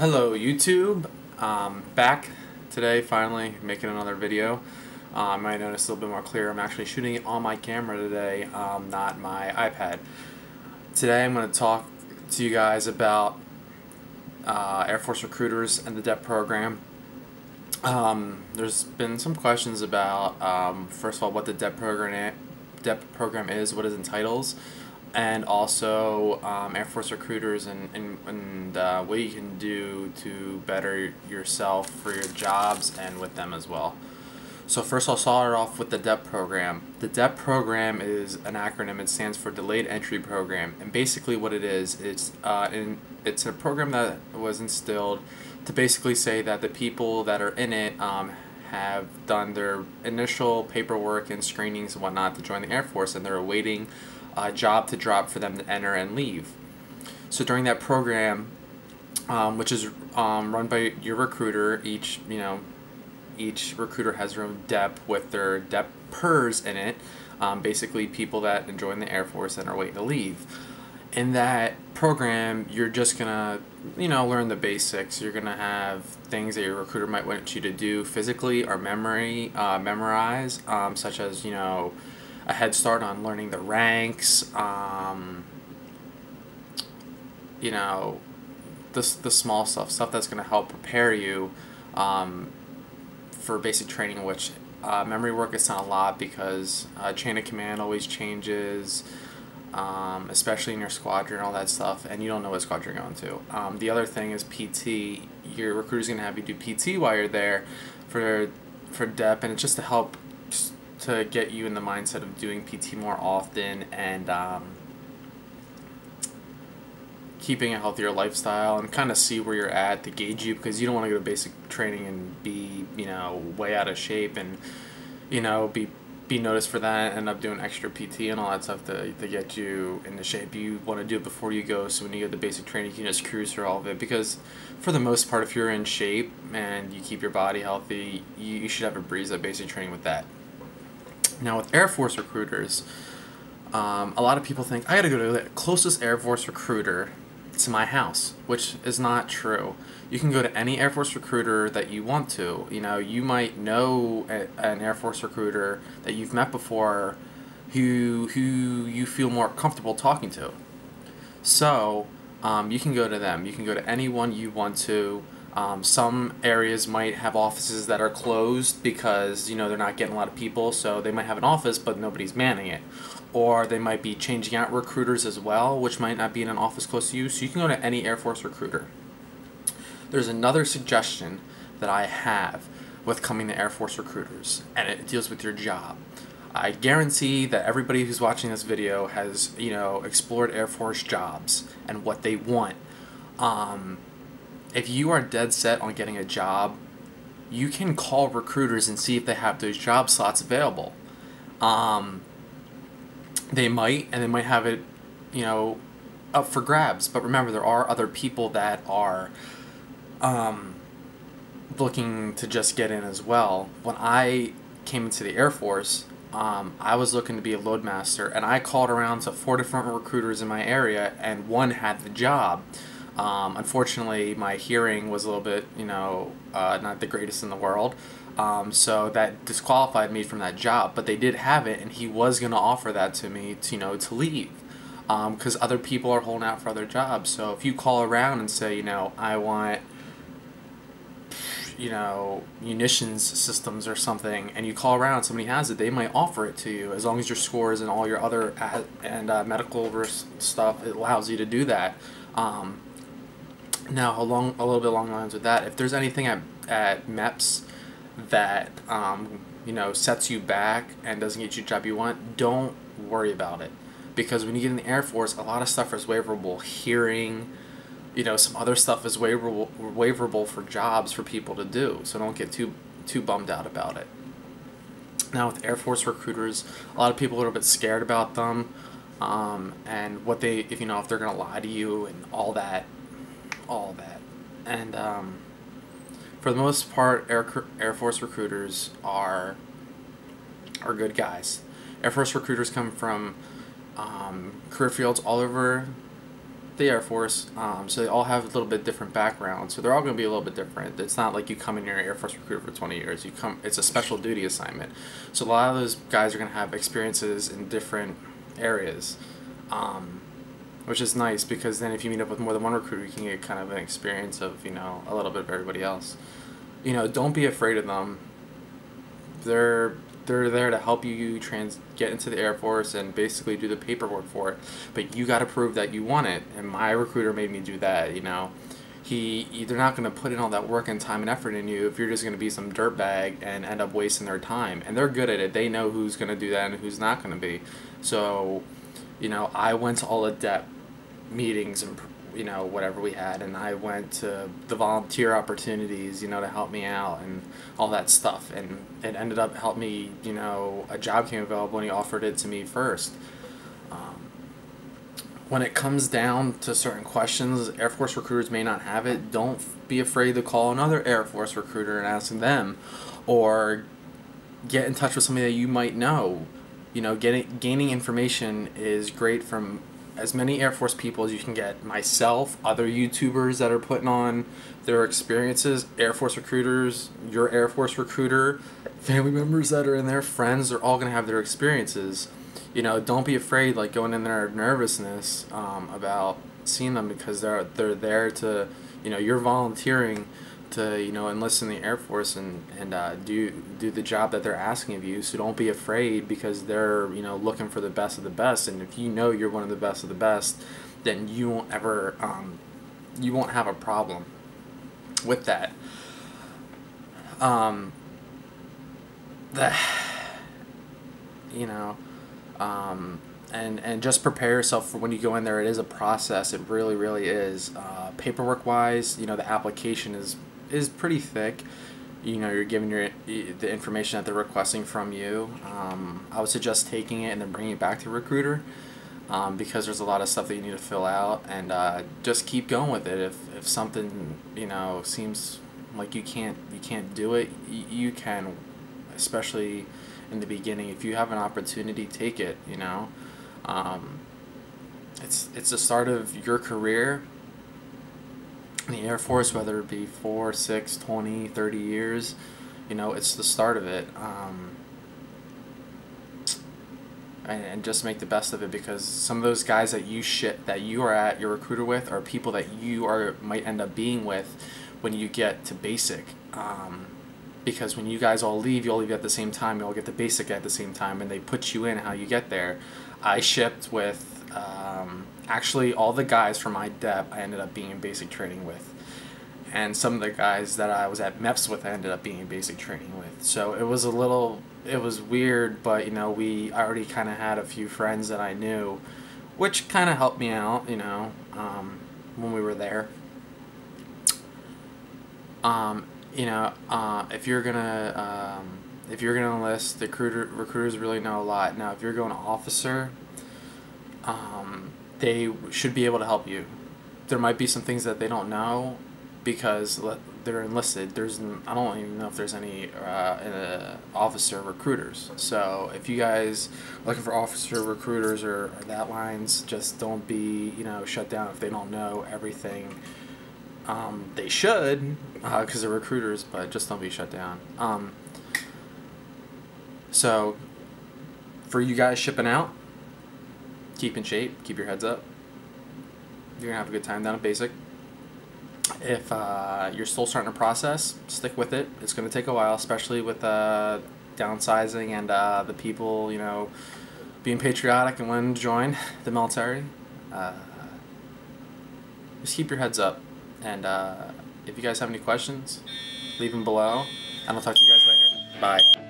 Hello YouTube, back today finally making another video. You might notice a little bit more clear. I'm actually shooting it on my camera today, not my iPad. Today I'm going to talk to you guys about Air Force recruiters and the DEP program. There's been some questions about, first of all, what the DEP program is, what it entitles, and also Air Force recruiters and what you can do to better yourself for your jobs and with them as well. So first I'll start off with the DEP program. The DEP program is an acronym. It stands for Delayed Entry Program, and basically what it is, it's a program that was instilled to basically say that the people that are in it have done their initial paperwork and screenings and whatnot to join the Air Force, and they're awaiting a job to drop for them to enter and leave. So during that program, which is run by your recruiter, each recruiter has their own DEP with their DEPers in it, basically people that join the Air Force and are waiting to leave. In that program, you're just gonna, learn the basics. You're gonna have things that your recruiter might want you to do physically or memorize, such as, a head start on learning the ranks, the small stuff that's going to help prepare you for basic training, which memory work is not a lot because chain of command always changes, especially in your squadron and all that stuff, and you don't know what squadron you're going to. The other thing is PT. Your recruiter's going to have you do PT while you're there for DEP, and it's just to help to get you in the mindset of doing PT more often and keeping a healthier lifestyle, and kind of see where you're at to gauge you, because you don't want to go to basic training and be way out of shape and be noticed for that and end up doing extra PT and all that stuff to get you into shape. You want to do it before you go, so when you get the basic training you can just cruise through all of it, because for the most part, if you're in shape and you keep your body healthy, you should have a breeze at basic training with that. Now with Air Force recruiters, a lot of people think I gotta go to the closest Air Force recruiter to my house, which is not true. You can go to any Air Force recruiter that you want to. You might know an Air Force recruiter that you've met before who you feel more comfortable talking to. So you can go to them. You can go to anyone you want to. Some areas might have offices that are closed because they're not getting a lot of people, so they might have an office but nobody's manning it. Or they might be changing out recruiters as well, which might not be in an office close to you, so you can go to any Air Force recruiter. There's another suggestion that I have with coming to Air Force recruiters, and it deals with your job. I guarantee that everybody who's watching this video has explored Air Force jobs and what they want. If you are dead set on getting a job, you can call recruiters and see if they have those job slots available. They might have it, up for grabs. But remember, there are other people that are looking to just get in as well. When I came into the Air Force, I was looking to be a loadmaster, and I called around to 4 different recruiters in my area, and one had the job. Unfortunately, my hearing was a little bit, not the greatest in the world, so that disqualified me from that job. But they did have it, and he was going to offer that to me, to leave, because other people are holding out for other jobs. So if you call around and say, I want, munitions systems or something, and you call around and somebody has it, they might offer it to you, as long as your scores and all your other medical stuff, it allows you to do that. Now, a little bit along the lines with that, if there's anything at MEPS that sets you back and doesn't get you the job you want, don't worry about it, because when you get in the Air Force, a lot of stuff is waiverable. Hearing, some other stuff is waiverable for jobs for people to do, so don't get too bummed out about it. Now with Air Force recruiters, a lot of people are a bit scared about them, and what if they're gonna lie to you and all that. And for the most part, Air Force recruiters are good guys. Air Force recruiters come from career fields all over the Air Force, so they all have a little bit different backgrounds, so they're all going to be a little bit different. It's not like you come in your Air Force recruiter for 20 years. It's a special duty assignment, so a lot of those guys are going to have experiences in different areas, which is nice, because then if you meet up with more than one recruiter, you can get kind of an experience of, you know, a little bit of everybody else. You know, don't be afraid of them. They're there to help you get into the Air Force and basically do the paperwork for it. But you got to prove that you want it. And my recruiter made me do that, you know. They're not going to put in all that work and time and effort in you if you're just going to be some dirtbag and end up wasting their time. And they're good at it. They know who's going to do that and who's not going to be. So, you know, I went to all the DEP meetings and, you know, whatever we had, and I went to the volunteer opportunities, you know, to help me out and all that stuff, and it ended up helping me, you know, a job came available and he offered it to me first. When it comes down to certain questions, Air Force recruiters may not have it. Don't be afraid to call another Air Force recruiter and ask them, or get in touch with somebody that you might know. You know, gaining information is great from as many Air Force people as you can get. Myself, other YouTubers that are putting on their experiences, Air Force recruiters, your Air Force recruiter, family members that are in there, friends, they're all going to have their experiences. You know, don't be afraid, like, going in there nervousness about seeing them, because they're there to, you know, you're volunteering to, you know, enlist in the Air Force and do the job that they're asking of you. So don't be afraid, because they're, you know, looking for the best of the best. And if you know you're one of the best of the best, then you won't ever you won't have a problem with that. You know, and just prepare yourself for when you go in there. It is a process. It really, really is. Paperwork wise, you know, the application is pretty thick. You know, you're giving the information that they're requesting from you. I would suggest taking it and then bringing it back to the recruiter, because there's a lot of stuff that you need to fill out, and just keep going with it. If something, you know, seems like you can't do it, you can, especially in the beginning. If you have an opportunity, take it. You know, it's the start of your career in the Air Force, whether it be 4, 6, 20, 30 years. You know, it's the start of it. And just make the best of it, because some of those guys that you are at your recruiter with are people that you might end up being with when you get to basic. Because when you guys all leave, you all leave at the same time, you all get the basic at the same time, and they put you in how you get there. I shipped with, actually all the guys from my DEP I ended up being in basic training with. And some of the guys that I was at MEPS with I ended up being in basic training with. So it was weird, but, you know, I already kind of had a few friends that I knew, which kind of helped me out, you know, when we were there. You know, if you're gonna enlist, the recruiters really know a lot. Now, if you're going to officer, they should be able to help you. There might be some things that they don't know, because they're enlisted. I don't even know if there's any officer recruiters. So if you guys are looking for officer recruiters or that lines, just don't be, you know, shut down if they don't know everything. They should, because they're recruiters, but just don't be shut down. So for you guys shipping out, keep in shape, keep your heads up. You're gonna have a good time down at basic. If you're still starting a process, stick with it. It's gonna take a while, especially with downsizing and the people, you know, being patriotic and wanting to join the military. Just keep your heads up. And if you guys have any questions, leave them below, and I'll talk to you guys later. Bye.